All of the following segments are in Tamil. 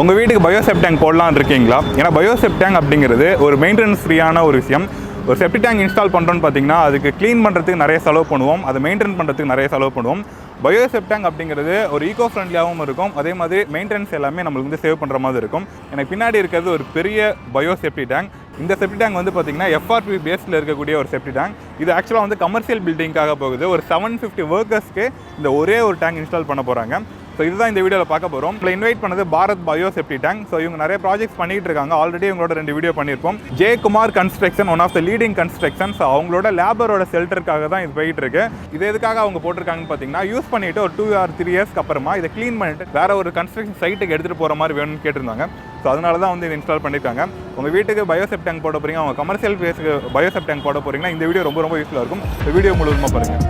உங்கள் வீட்டுக்கு பயோசெப்டிக் டேங்க் போடலான்னு இருக்கீங்களா? ஏன்னா பயோசெப்டிக் டேங்க் அப்படிங்கிறது ஒரு மெயின்டெனன்ஸ் ஃப்ரீயான ஒரு விஷயம். ஒரு செப்டிக் டேங்க் இன்ஸ்டால் பண்ணுறோன்னு பார்த்தீங்கன்னா அதுக்கு க்ளீன் பண்ணுறதுக்கு நிறைய செலவு பண்ணுவோம், அதை மெயின்டைன் பண்ணுறதுக்கு நிறைய செலவு பண்ணுவோம். பயோசெப்டிக் டேங்க் அப்படிங்கிறது ஒரு ஈகோ ஃப்ரெண்ட்லியாகவும் இருக்கும், அதே மாதிரி மெயின்டெனன்ஸ் எல்லாமே நம்மளுக்கு வந்து சேவ் பண்ணுற மாதிரி இருக்கும். எனக்கு பின்னாடி இருக்கிறது ஒரு பெரிய பயோசெப்டிக் டேங்க். இந்த செப்டிக் டேங்க் வந்து பார்த்தீங்கன்னா FRP பேஸில் இருக்கக்கூடிய ஒரு செப்டிக் டேங்க். இது ஆக்சுவலாக வந்து கமர்ஷியல் பில்டிங்காக போகுது. ஒரு 750 ஒர்க்கர்ஸ்க்கு இந்த ஒரே ஒரு டேங்க் இன்ஸ்டால் பண்ண போகிறாங்க. ஸோ இதுதான் இந்த வீடியோவில் பார்க்க போகிறோம். இதில் இன்வைட் பண்ணது Bharat bio septic tank. So இவங்க நிறைய ப்ராஜெக்ட்ஸ் பண்ணிட்டு இருக்காங்க. ஆல்ரெடி இவங்களோட 2 வீடியோ பண்ணியிருப்போம். J Kumar construction, one of the leading construction. So அவங்களோட லேபரோட ஷெல்டருக்காக தான் இது போயிட்டு இருக்கு. இது எதுக்காக அவங்க போட்டிருக்காங்கன்னு பார்த்தீங்கன்னா, யூஸ் பண்ணிட்டு ஒரு 2 or 3 இயர்ஸ்க்கு அப்புறமா இதை க்ளீன் பண்ணிட்டு வேற ஒரு கன்ஸ்ட்ரக்ஷன் சைட்டுக்கு எடுத்துகிட்டு போகிற மாதிரி வேணும்னு கேட்டிருந்தாங்க. ஸோ அதனால தான் வந்து இது இன்ஸ்டால் பண்ணியிருக்காங்க. உங்கள் வீட்டுக்கு பயோசெப்டிக் டேங்க் போட போகிறீங்க, அவங்க கமர்ஷியல் பேஸுக்கு பயோசெப்டிக் டேங்க் போட போகிறீங்கன்னா இந்த வீடியோ ரொம்ப ரொம்ப யூஸ்ஃபுல்லாக இருக்கும். இந்த வீடியோ முழுவதுமாக பாருங்கள்.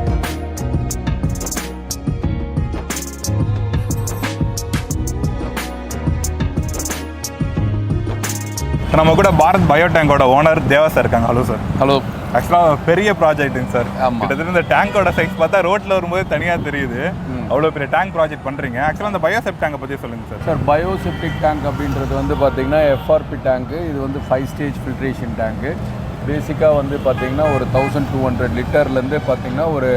நம்ம கூட பாரத் பயோ டேங்கோட ஓனர் தேவா சார் இருக்காங்க. Hello sir. ஹலோ. ஆக்சுவலாக பெரிய ப்ராஜெக்ட்டுங்க சார். கிட்டத்தட்ட இந்த டேங்கோட சைஸ் பார்த்தா ரோட்டில் வரும்போது தனியாக தெரியுது. அவ்வளோ பெரிய டேங்க் ப்ராஜெக்ட் பண்ணுறீங்க. ஆக்சுவலாக அந்த பயோசெப்டிக் டேங்கை பற்றி சொல்லுங்கள் சார். சார், பயோசெப்டிக் டேங்க் அப்படின்றது வந்து பார்த்தீங்கன்னா FRP டேங்க்கு. இது வந்து 5 ஸ்டேஜ் ஃபில்ட்ரேஷன் டேங்க்கு. பேசிக்காக வந்து பார்த்திங்கன்னா ஒரு 1200 லிட்டர்லேருந்து பார்த்திங்கன்னா ஒரு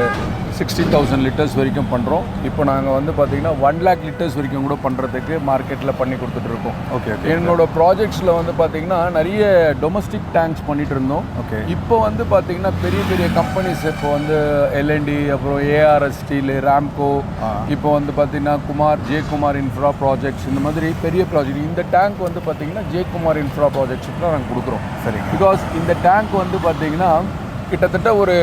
60,000 லிட்டர்ஸ் வரைக்கும் பண்ணுறோம். இப்போ நாங்கள் வந்து பார்த்திங்கன்னா 1 lakh லிட்டர்ஸ் வரைக்கும் கூட பண்ணுறதுக்கு மார்க்கெட்டில் பண்ணி கொடுத்துட்ருக்கோம். ஓகே. என்னோட ப்ராஜெக்ட்ஸில் வந்து பார்த்திங்கன்னா நிறைய டொமஸ்டிக் டேங்க்ஸ் பண்ணிகிட்டு இருந்தோம். ஓகே. இப்போ வந்து பார்த்திங்கன்னா பெரிய பெரிய கம்பெனிஸ், இப்போ வந்து LND, அப்புறம் ARS ஸ்டீலு, ராம்கோ, இப்போ வந்து பார்த்திங்கன்னா ஜே குமார் இன்ஃப்ரா ப்ராஜெக்ட்ஸ், இந்த மாதிரி பெரிய ப்ராஜெக்ட். இந்த டேங்க் வந்து பார்த்திங்கன்னா ஜே குமார் இன்ஃப்ரா ப்ராஜெக்ட்ஸுக்கு தான் நாங்கள் கொடுக்குறோம். சரி. பிகாஸ் இந்த டேங்க் வந்து பார்த்தீங்கன்னா கிட்டத்தட்ட ஒரு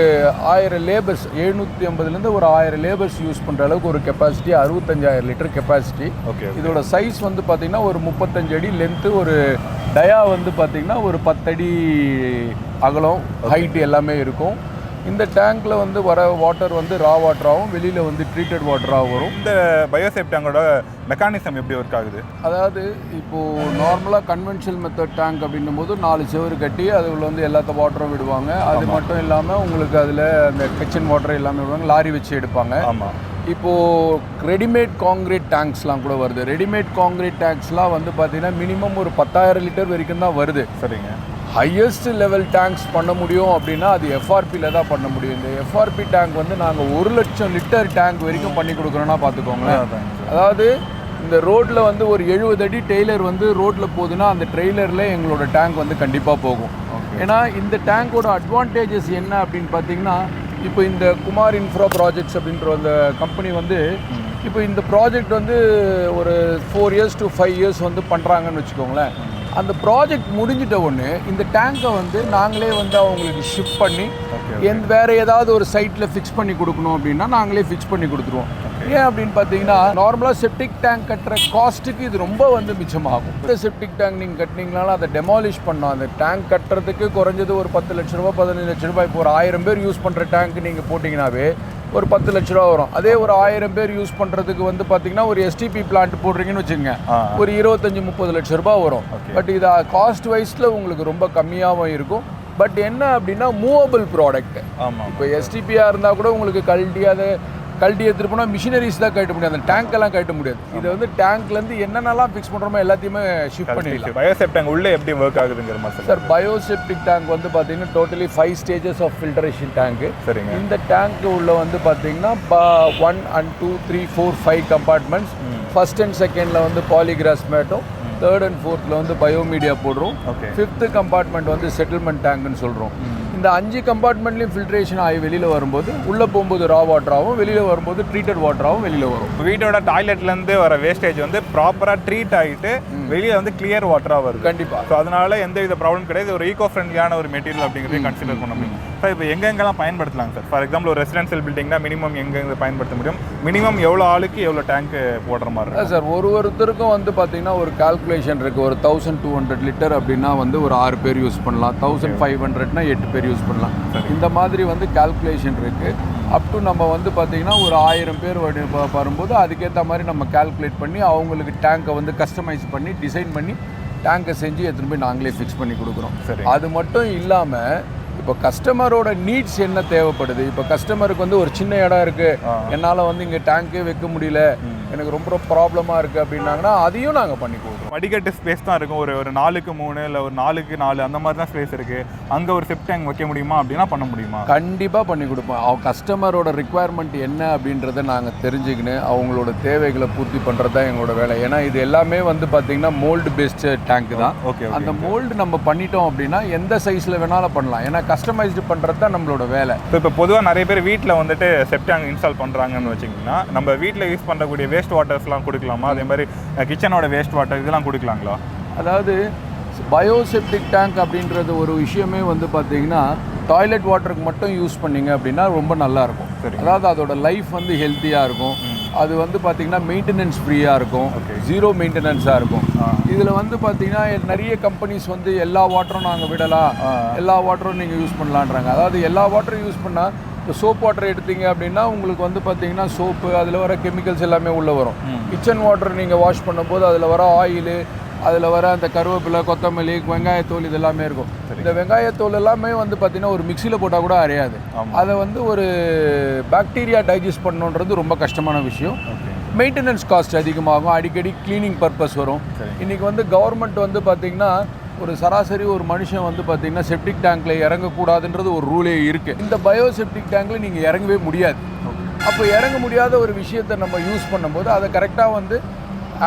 1000 லேபர்ஸ், 750லேருந்து ஒரு 1000 லேபர்ஸ் யூஸ் பண்ணுற அளவுக்கு ஒரு கெப்பாசிட்டி, 65,000 லிட்டர் கெப்பாசிட்டி. ஓகே. இதோட சைஸ் வந்து பார்த்திங்கன்னா ஒரு 35 அடி லென்த்து, ஒரு டயா வந்து பார்த்திங்கன்னா ஒரு 10 அடி அகலம், ஹைட்டு எல்லாமே இருக்கும். இந்த டேங்க்கில் வந்து வர வாட்டர் வந்து ரா வாட்டராகவும் வெளியில் வந்து ட்ரீட்டட் வாட்டராகவும் வரும். இந்த பயோசெப்டிக் டேங்கோட மெக்கானிசம் எப்படி ஒர்க் ஆகுது? அதாவது இப்போது நார்மலாக கன்வென்ஷனல் மெத்தட் டேங்க் அப்படின்னும் போது 4 செவரு கட்டி அதுக்குள்ள வந்து எல்லாத்த வாட்டரும் விடுவாங்க. அது மட்டும் இல்லாமல் உங்களுக்கு அதில் அந்த கிச்சன் வாட்டர் எல்லாமே விடுவாங்க, லாரி வச்சு எடுப்பாங்க. ஆமாம். இப்போது ரெடிமேட் காங்கிரீட் டேங்க்ஸ்லாம் கூட வருது. ரெடிமேட் காங்கிரீட் டேங்க்ஸ்லாம் வந்து பார்த்திங்கன்னா மினிமம் ஒரு 10,000 லிட்டர் வரைக்கும் தான் வருது. சரிங்க. ஹையஸ்ட் லெவல் டேங்க்ஸ் பண்ண முடியும் அப்படின்னா அது FRPயில் தான் பண்ண முடியும். இந்த FRP டேங்க் வந்து நாங்கள் 1 லட்சம் லிட்டர் டேங்க் வரைக்கும் பண்ணி கொடுக்குறோன்னா பார்த்துக்கோங்களேன். அதாவது இந்த ரோட்டில் வந்து ஒரு 70 அடி டெய்லர் வந்து ரோட்டில் போகுதுன்னா அந்த ட்ரெய்லரில் எங்களோட டேங்க் வந்து கண்டிப்பாக போகும். ஏன்னா இந்த டேங்கோட அட்வான்டேஜஸ் என்ன அப்படின்னு பார்த்தீங்கன்னா, இப்போ இந்த குமார் இன்ஃப்ரா ப்ராஜெக்ட்ஸ் அப்படின்ற அந்த கம்பெனி வந்து இப்போ இந்த ப்ராஜெக்ட் வந்து ஒரு 4 years to 5 years வந்து பண்ணுறாங்கன்னு வச்சுக்கோங்களேன். அந்த ப்ராஜெக்ட் முடிஞ்சிட்ட உடனே இந்த டேங்கை வந்து நாங்களே வந்து அவங்களுக்கு ஷிஃப்ட் பண்ணி வேறு ஏதாவது ஒரு சைட்டில் ஃபிக்ஸ் பண்ணி கொடுக்கணும் அப்படின்னா நாங்களே ஃபிக்ஸ் பண்ணி கொடுத்துருவோம். ஏன் அப்படின்னு பார்த்தீங்கன்னா, நார்மலாக செப்டிக் டேங்க் கட்டுற காஸ்ட்டுக்கு இது ரொம்ப வந்து மிச்சமாகும். இந்த செப்டிக் டேங்க் நீங்கள் கட்டினீங்கனாலும் அதை டெமாலிஷ் பண்ணோம். அந்த டேங்க் கட்டுறதுக்கு குறைஞ்சது ஒரு 10 லட்ச ரூபா, 15 லட்ச ரூபாய். இப்போ ஒரு 1000 பேர் யூஸ் பண்ணுற டேங்க் நீங்கள் போட்டிங்கனாவே ஒரு 10 லட்ச ரூபா வரும். அதே ஒரு 1000 பேர் யூஸ் பண்ணுறதுக்கு வந்து பார்த்தீங்கன்னா ஒரு STP பிளான்ட் போடுறீங்கன்னு வச்சுக்கோங்க, ஒரு 25-30 லட்ச ரூபா வரும். பட் இது காஸ்ட் வைஸில் உங்களுக்கு ரொம்ப கம்மியாகவும் இருக்கும். பட் என்ன அப்படின்னா மூவபிள் ப்ராடக்ட். ஆமாம். இப்போ STPயாக இருந்தால் கூட உங்களுக்கு கழட்டி எடுத்துகிட்டு போனால் மிஷினரிஸ் தான் கட்ட முடியாது, அந்த டேங்க்கெல்லாம் கட்ட முடியாது. இது வந்து டேங்க்லேருந்து என்னென்னலாம் ஃபிக்ஸ் பண்ணுறோமோ எல்லாத்தையுமே ஷிஃப்ட் பண்ணிடலாம். பயோசெப்டிக் டேங்க் உள்ளே எப்படி ஒர்க் ஆகுதுங்கிற மாதிரி சார், பயோசெப்டிக் டேங்க் வந்து பார்த்தீங்கன்னா டோட்டலி 5 ஸ்டேஜஸ் ஆஃப் ஃபில்டரேஷன் டேங்க்கு. சரிங்க. இந்த டேங்க்கு உள்ள வந்து பார்த்தீங்கன்னா 1 and 2 3 4 5 கம்பார்ட்மெண்ட்ஸ். ஃபர்ஸ்ட் அண்ட் செகண்டில் வந்து பாலிகிராஸ் மேட்டும், 3rd and 4th வந்து பயோமீடியா போடுறோம். 5th கம்பார்ட்மெண்ட் வந்து செட்டில்மெண்ட் டேங்க்னு சொல்கிறோம். இந்த 5 கம்பார்ட்மெண்ட்லேயும் ஃபில்ட்ரேஷன் ஆகி வெளியில் வரும்போது உள்ளே போகும்போது ரா வாட்டராகவும் வெளியில் வரும்போது ட்ரீட்டட் வாட்டராகவும் வெளியில் வரும். வீட்டோட டாய்லெட்லேருந்து வர வேஸ்டேஜ் வந்து ப்ராப்பராக ட்ரீட் ஆகிட்டு வெளியே வந்து கிளியர் வாட்டராக வருது. கண்டிப்பாக. ஸோ அதனால எந்த வித ப்ராப்ளம் கிடையாது. ஒரு ஈகோ ஃப்ரெண்ட்லியான ஒரு மெட்டீரியல் அப்படிங்கிறதையும் கன்சிடர் பண்ண முடியும். சார், இப்போ எங்கெங்கெல்லாம் பயன்படுத்தலாம் சார்? ஃபார் எக்ஸாம்பிள் ஒரு ரெசிடென்ஷியல் பில்டிங்னா மினிமம் எங்கெங்கே பயன்படுத்த முடியும்? மினிமம் எவ்வளோ ஆளுக்கு எவ்வளோ டேங்க் போடுற மாதிரி இருக்கும்? சார், ஒருத்தருக்கும் வந்து பார்த்தீங்கன்னா ஒரு கால்குலேஷன் இருக்குது. ஒரு 1200 லிட்டர் அப்படின்னா வந்து ஒரு 6 பேர் யூஸ் பண்ணலாம். 1500னா 8 பேர் யூஸ் பண்ணலாம். இந்த மாதிரி வந்து கால்குலேஷன் இருக்குது. அப் டு நம்ம வந்து பார்த்திங்கன்னா ஒரு 1000 பேர் வரும்போது அதுக்கேற்ற மாதிரி நம்ம கால்குலேட் பண்ணி அவங்களுக்கு டேங்கை வந்து கஸ்டமைஸ் பண்ணி டிசைன் பண்ணி டேங்கை செஞ்சு எடுத்துகிட்டு போய் நாங்களே ஃபிக்ஸ் பண்ணி கொடுக்குறோம். சரி. அது மட்டும் இல்லாமல் இப்போ கஸ்டமரோட நீட்ஸ் என்ன தேவைப்படுது, இப்போ கஸ்டமருக்கு வந்து ஒரு சின்ன இடம் இருக்குது, என்னால் வந்து இங்கே டேங்கே வைக்க முடியல, எனக்கு ரொம்ப ப்ராப்ளமாக இருக்குது அப்படின்னாங்கன்னா அதையும் நாங்கள் பண்ணி கொடுக்குறோம். வடிகட்டு ஸ்பேஸ் தான் இருக்கும், ஒரு 4x3 இல்லை ஒரு 4x4 அந்த மாதிரி தான் ஸ்பேஸ் இருக்குது. அங்கே ஒரு செப்டிக் டேங்க் வைக்க முடியுமா அப்படின்னா பண்ண முடியுமா? கண்டிப்பாக பண்ணி கொடுப்போம். அவங்க கஸ்டமரோட ரிக்குவயர்மெண்ட் என்ன அப்படின்றத நாங்கள் தெரிஞ்சுக்கின்னு அவங்களோட தேவைகளை பூர்த்தி பண்ணுறது தான் எங்களோட வேலை. ஏன்னா இது எல்லாமே வந்து பார்த்திங்கன்னா மோல்டு பேஸ்டு டேங்க் தான். ஓகே, அந்த மோல்டு நம்ம பண்ணிட்டோம் அப்படின்னா எந்த சைஸில் வேணாலும் பண்ணலாம். ஏன்னா கஸ்டமைஸ்டு பண்ணுறது தான் நம்மளோட வேலை. இப்போ பொதுவாக நிறைய பேர் வீட்டில் வந்துட்டு செப்டிக் டேங்க் இன்ஸ்டால் பண்ணுறாங்கன்னு வச்சிங்கன்னா நம்ம வீட்டில் யூஸ் பண்ணக்கூடிய வேஸ்ட் வாட்டர்ஸ்லாம் கொடுக்கலாமா? அதே மாதிரி கிச்சனோட வேஸ்ட் வாட்டர் இதெல்லாம் கொடுக்கலாங்களா? அதாவது பயோசெப்டிக் டேங்க் அப்படின்றது ஒரு விஷயமே வந்து பார்த்தீங்கன்னா டாய்லெட் வாட்டருக்கு மட்டும் யூஸ் பண்ணிங்க அப்படின்னா ரொம்ப நல்லாயிருக்கும். அதாவது அதோட லைஃப் வந்து ஹெல்த்தியாக இருக்கும். அது வந்து பார்த்திங்கன்னா மெயின்டெனன்ஸ் ஃப்ரீயாக இருக்கும், ஜீரோ மெயின்டெனன்ஸாக இருக்கும். இதில் வந்து பார்த்திங்கன்னா நிறைய கம்பெனிஸ் வந்து எல்லா வாட்டரும் நாங்கள் விடலாம், எல்லா வாட்டரும் நீங்கள் யூஸ் பண்ணலான்றாங்க. அதாவது எல்லா வாட்டரும் யூஸ் பண்ணால் இப்போ சோப் வாட்டர் எடுத்தீங்க அப்படின்னா உங்களுக்கு வந்து பார்த்தீங்கன்னா சோப்பு அதில் வர கெமிக்கல்ஸ் எல்லாமே உள்ளே வரும். கிச்சன் வாட்டர் நீங்கள் வாஷ் பண்ணும்போது அதில் வர ஆயிலு, அதில் வர அந்த கருவேப்பிலை, கொத்தமல்லி, வெங்காயத்தோல் இது எல்லாமே இருக்கும். இந்த வெங்காயத்தோல் எல்லாமே வந்து பார்த்திங்கன்னா ஒரு மிக்சியில் போட்டால் கூட அரையாது. அதை வந்து ஒரு பாக்டீரியா டைஜஸ்ட் பண்ணணுன்றது ரொம்ப கஷ்டமான விஷயம். மெயின்டெனன்ஸ் காஸ்ட் அதிகமாகும், அடிக்கடி க்ளீனிங் பர்பஸ் வரும். இன்றைக்கி வந்து கவர்மெண்ட் வந்து பார்த்திங்கன்னா ஒரு சராசரி ஒரு மனுஷன் வந்து பார்த்திங்கன்னா செப்டிக் டேங்க்கில் இறங்கக்கூடாதுன்றது ஒரு ரூலே இருக்குது. இந்த பயோசெப்டிக் டேங்க்கில் நீங்கள் இறங்கவே முடியாது. அப்போ இறங்க முடியாத ஒரு விஷயத்தை நம்ம யூஸ் பண்ணும்போது அதை கரெக்டாக வந்து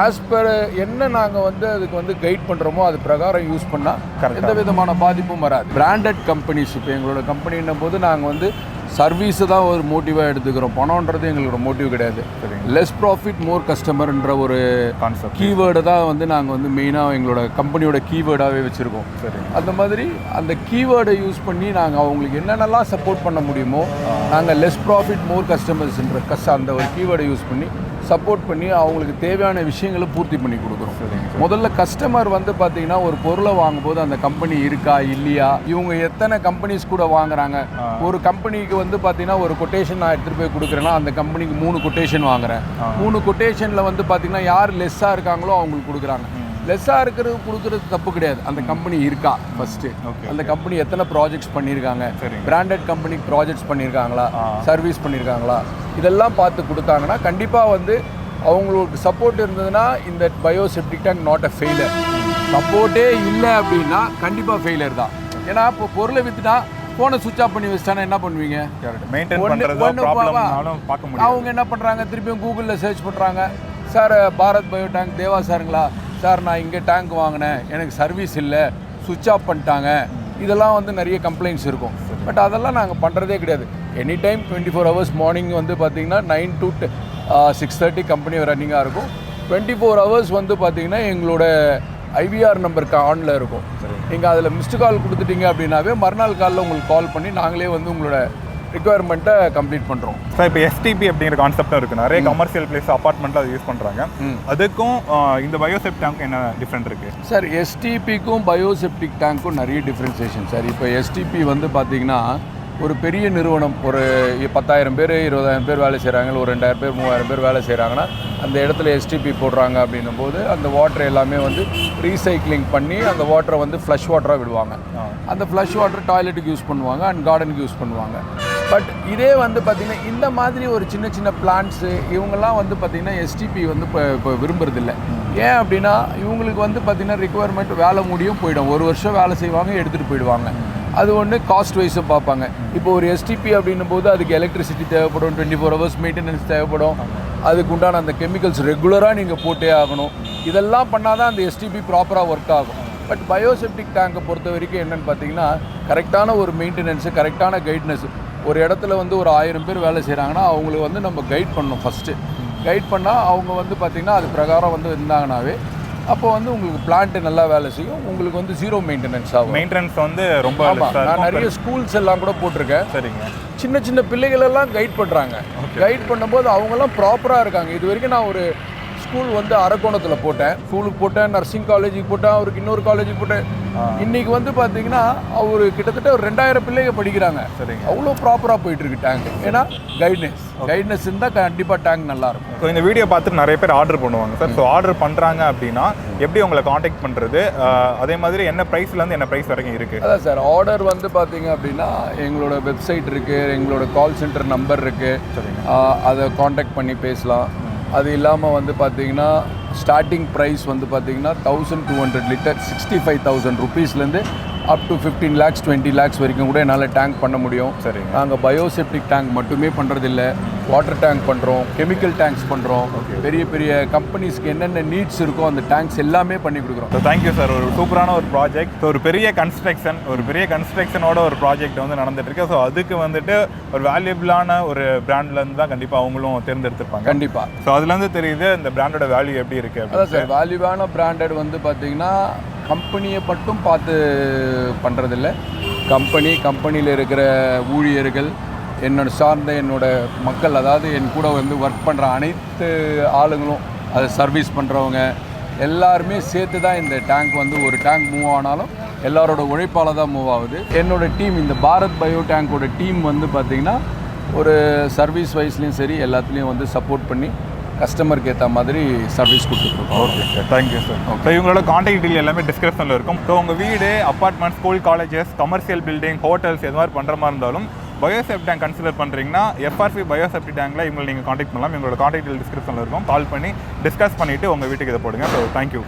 ஆஸ் பர் என்ன நாங்கள் வந்து அதுக்கு வந்து கைட் பண்ணுறோமோ அது பிரகாரம் யூஸ் பண்ணால் எந்த விதமான பாதிப்பும் வராது. பிராண்டட் கம்பெனிஸ் இப்போ எங்களோட கம்பெனின்னும் போது நாங்கள் வந்து சர்வீஸை தான் ஒரு மோட்டிவாக எடுத்துக்கிறோம். பணம்ன்றது எங்களோட மோட்டிவ் கிடையாது. லெஸ் ப்ராஃபிட் மோர் கஸ்டமர்ன்ற ஒரு கான்செப்ட் கீவேர்டு தான் வந்து நாங்கள் வந்து மெயினாக எங்களோட கம்பெனியோட கீவேர்டாகவே வச்சுருக்கோம். அந்த மாதிரி அந்த கீவேர்டை யூஸ் பண்ணி நாங்கள் அவங்களுக்கு என்னென்னலாம் சப்போர்ட் பண்ண முடியுமோ நாங்கள் லெஸ் ப்ராஃபிட் மோர் கஸ்டமர்ஸ்ன்ற அந்த ஒரு கீவேர்டை யூஸ் பண்ணி சப்போர்ட் பண்ணி அவங்களுக்கு தேவையான விஷயங்களை பூர்த்தி பண்ணி கொடுக்குறோம். முதல்ல கஸ்டமர் வந்து பார்த்தீங்கன்னா ஒரு பொருளை வாங்கும்போது அந்த கம்பெனி இருக்கா இல்லையா, இவங்க எத்தனை கம்பெனிஸ் கூட வாங்குறாங்க. ஒரு கம்பெனிக்கு வந்து பார்த்தீங்கன்னா ஒரு கொட்டேஷன் நான் எடுத்துகிட்டு போய் கொடுக்குறேன்னா அந்த கம்பெனிக்கு 3 கொட்டேஷன் வாங்குறேன். 3 கொட்டேஷனில் வந்து பார்த்தீங்கன்னா யார் லெஸ்ஸாக இருக்காங்களோ அவங்களுக்கு கொடுக்குறாங்க. லெஸ்ஸாக கொடுக்குறது தப்பு கிடையாது. அந்த கம்பெனி இருக்கா ஃபஸ்ட்டு, அந்த கம்பெனி எத்தனை ப்ராஜெக்ட்ஸ் பண்ணியிருக்காங்க, பிராண்டட் கம்பெனி ப்ராஜெக்ட்ஸ் பண்ணியிருக்காங்களா, சர்வீஸ் பண்ணியிருக்காங்களா, இதெல்லாம் பார்த்து கொடுத்தாங்கன்னா கண்டிப்பாக வந்து அவங்களுக்கு சப்போர்ட் இருந்ததுன்னா இந்த bioseptic tank not a failure. சப்போர்ட்டே இல்லை அப்படின்னா கண்டிப்பாக ஃபெயிலர் தான். ஏன்னா இப்போ பொருளை விற்றுட்டா ஃபோனை சுவிட்ச் ஆஃப் பண்ணி வச்சுட்டானா என்ன பண்ணுவீங்க? அவங்க என்ன பண்ணுறாங்க, திருப்பியும் கூகுளில் சர்ச் பண்ணுறாங்க, சார் பாரத் பயோ டேங்க் தேவா சாருங்களா, சார் நான் இங்கே டேங்க் வாங்கினேன், எனக்கு சர்வீஸ் இல்லை, சுவிட்ச் ஆஃப் பண்ணிட்டாங்க. இதெல்லாம் வந்து நிறைய கம்ப்ளைண்ட்ஸ் இருக்கும். பட் அதெல்லாம் நாங்கள் பண்ணுறதே கிடையாது. எனி டைம் 24 hours மார்னிங் வந்து பார்த்திங்கன்னா 9 to 6:30 கம்பெனி ரன்னிங்காக இருக்கும். 24 hours வந்து பார்த்திங்கன்னா எங்களோட ஐவிஆர் நம்பருக்கு ஆனில் இருக்கும். நீங்கள் அதில் மிஸ்டு கால் கொடுத்துட்டீங்க அப்படின்னாவே மறுநாள் காலில் உங்களுக்கு கால் பண்ணி நாங்களே வந்து உங்களோட ரிக்குவயர்மெண்ட்டை கம்ப்ளீட் பண்ணுறோம். சார் இப்போ எஸ்டிபி அப்படிங்கிற கான்செப்டும் இருக்குது. நிறைய கமர்ஷியல் பிளேஸ் அப்பார்ட்மெண்ட்டில் அதை யூஸ் பண்ணுறாங்க. அதுக்கும் இந்த பயோசெப்டிக் டேங்க் என்ன டிஃப்ரெண்ட் இருக்குது? சார் எஸ்டிபிக்கும் பயோசெப்டிக் டேங்க்கும் நிறைய டிஃப்ரென்சியேஷன் சார். இப்போ எஸ்டிபி வந்து பார்த்திங்கன்னா ஒரு பெரிய நிறுவனம், ஒரு 10,000 பேர் 20,000 பேர் வேலை செய்கிறாங்க, ஒரு 2,000 பேர் 3,000 பேர் வேலை செய்கிறாங்கன்னா அந்த இடத்துல எஸ்டிபி போடுறாங்க அப்படின்னும் போது அந்த வாட்டர் எல்லாமே வந்து ரீசைக்ளிங் பண்ணி அந்த வாட்டரை வந்து ஃப்ளஷ் வாட்டராக விடுவாங்க. அந்த ஃப்ளஷ் வாட்டர் டாய்லெட்டுக்கு யூஸ் பண்ணுவாங்க அண்ட் கார்டனுக்கு யூஸ் பண்ணுவாங்க. பட் இதே வந்து பார்த்திங்கன்னா இந்த மாதிரி ஒரு சின்ன சின்ன பிளான்ட்ஸு இவங்கெல்லாம் வந்து பார்த்திங்கன்னா எஸ்டிபி வந்து இப்போ விரும்புறதில்லை. ஏன் அப்படின்னா இவங்களுக்கு வந்து பார்த்திங்கன்னா ரிக்குவயர்மெண்ட் வேலை முடியும் போயிடும், 1 வருஷம் வேலை செய்வாங்க, எடுத்துகிட்டு போயிடுவாங்க. அது ஒன்று காஸ்ட் வைஸும் பார்ப்பாங்க. இப்போ ஒரு எஸ்டிபி அப்படின்னும் போது அதுக்கு எலக்ட்ரிசிட்டி தேவைப்படும், 24 hours மெயின்டெனன்ஸ் தேவைப்படும், அதுக்கு உண்டான அந்த கெமிக்கல்ஸ் ரெகுலராக நீங்கள் போட்டே ஆகணும். இதெல்லாம் பண்ணால் தான் அந்த எஸ்டிபி ப்ராப்பராக ஒர்க் ஆகும். பட் பயோசெப்டிக் டேங்கை பொறுத்த வரைக்கும் என்னென்னு பார்த்தீங்கன்னா கரெக்டான ஒரு மெயின்டெனன்ஸு, கரெக்டான கைட்னஸ். ஒரு இடத்துல வந்து ஒரு 1000 பேர் வேலை செய்கிறாங்கன்னா அவங்களுக்கு வந்து நம்ம கைட் பண்ணணும். ஃபஸ்ட்டு கைட் பண்ணால் அவங்க வந்து பார்த்திங்கன்னா அது பிரகாரம் வந்து இருந்தாங்கனாவே அப்போ வந்து உங்களுக்கு பிளான்ட்டு நல்லா வேலை செய்யும், உங்களுக்கு வந்து ஜீரோ மெயின்டெனன்ஸ் ஆகும். மெயின்டெனன்ஸ் வந்து ரொம்ப நான் நிறைய ஸ்கூல்ஸ் எல்லாம் கூட போட்டிருக்கேன். சரிங்க. சின்ன சின்ன பிள்ளைகளெல்லாம் கைட் பண்ணுறாங்க. கைட் பண்ணும்போது அவங்கெல்லாம் ப்ராப்பராக இருக்காங்க. இது வரைக்கும் நான் ஒரு ஸ்கூல் வந்து அரக்கோணத்தில் போட்டேன், ஸ்கூலுக்கு போட்டேன், நர்சிங் காலேஜுக்கு போட்டேன், அவருக்கு இன்னொரு காலேஜுக்கு போட்டேன். இன்றைக்கி வந்து பார்த்தீங்கன்னா அவர் கிட்டத்தட்ட ஒரு 2000 பிள்ளைங்க படிக்கிறாங்க. சரிங்க. அவ்வளோ ப்ராப்பராக போயிட்டுருக்கு டேங்க். ஏன்னா கைட்னஸ் இருந்தால் கண்டிப்பாக டேங்க் நல்லாயிருக்கும். ஸோ இந்த வீடியோ பார்த்துட்டு நிறைய பேர் ஆர்டர் பண்ணுவாங்க சார். ஸோ ஆர்டர் பண்ணுறாங்க அப்படின்னா எப்படி உங்களை காண்டாக்ட் பண்ணுறது, அதே மாதிரி என்ன ப்ரைஸ்லேருந்து என்ன ப்ரைஸ் வரைக்கும் இருக்குது? அதான் சார், ஆர்டர் வந்து பார்த்தீங்க அப்படின்னா எங்களோட வெப்சைட் இருக்குது, எங்களோட கால் சென்டர் நம்பர் இருக்குது. சரிங்க. அதை காண்டாக்ட் பண்ணி பேசலாம். அது இல்லாமல் வந்து பார்த்தீங்கன்னா ஸ்டார்டிங் ப்ரைஸ் வந்து பார்த்தீங்கன்னா 1200 litre 65,000 ருபீஸ்லேருந்து up to 15 lakhs 20 lakhs வரைக்கும் கூட என்னால் டேங்க் பண்ண முடியும். சரி, நாங்கள் பயோசெப்டிக் டேங்க் மட்டுமே பண்ணுறதில்ல, வாட்டர் டேங்க் பண்ணுறோம், கெமிக்கல் டேங்க்ஸ் பண்ணுறோம். பெரிய பெரிய கம்பெனிஸ்க்கு என்னென்ன நீட்ஸ் இருக்கோ அந்த டேங்க்ஸ் எல்லாமே பண்ணி கொடுக்குறோம். So thank you sir. ஒரு சூப்பரான ஒரு ப்ராஜெக்ட், ஒரு பெரிய கன்ஸ்ட்ரக்ஷனோட ஒரு ப்ராஜெக்ட் வந்து நடந்துட்டு இருக்கு. ஸோ அதுக்கு வந்துட்டு ஒரு வேல்யூபிளான ஒரு பிராண்ட்லேருந்து தான் கண்டிப்பாக அவங்களும் தேர்ந்தெடுத்திருப்பாங்க. கண்டிப்பாக. ஸோ அதுலேருந்து தெரியுது இந்த பிராண்டோட வேல்யூ எப்படி இருக்குது. அதான் சார், வேல்யூவான பிராண்டட் வந்து பார்த்தீங்கன்னா கம்பெனியை மட்டும் பார்த்து பண்ணுறதில்ல, கம்பெனியில் இருக்கிற ஊழியர்கள், என்னோட மக்கள், அதாவது என் கூட வந்து ஒர்க் பண்ணுற அனைத்து ஆளுங்களும், அதை சர்வீஸ் பண்ணுறவங்க எல்லாருமே சேர்த்து தான் இந்த டேங்க் வந்து ஒரு டேங்க் மூவ் ஆனாலும் எல்லாரோட உழைப்பால் தான் மூவ் ஆகுது. என்னோடய டீம், இந்த பாரத் பயோ டேங்கோட டீம் வந்து பார்த்திங்கன்னா ஒரு சர்வீஸ் வைஸ்லேயும் சரி எல்லாத்துலேயும் வந்து சப்போர்ட் பண்ணி கஸ்டமருக்கு ஏற்ற மாதிரி சர்வீஸ் கொடுத்துட்ருக்கோம். Okay sir, thank you sir. So இவங்களோட கான்டாக்ட் டீல் எல்லாமே டிஸ்கிரிப்ஷனில் இருக்கும். ஸோ உங்கள் வீடு, apartment, school, colleges, commercial building, hotels எது மாதிரி பண்ணுற மாதிரி இருந்தாலும் பயோசெப்டி டேங்க் கன்சிடர் பண்ணுறீங்கன்னா FRP பயோசெப்டி டேங்கில் இவங்களை நீங்கள் காண்டாக்ட் பண்ணலாம். இவங்களோட கான்டாக்ட் டீல் டிஸ்கிரிப்ஷனில் இருக்கும். கால் பண்ணி டிஸ்கஸ் பண்ணிவிட்டு உங்கள் வீட்டுக்கு இதை போடுங்க. So thank you.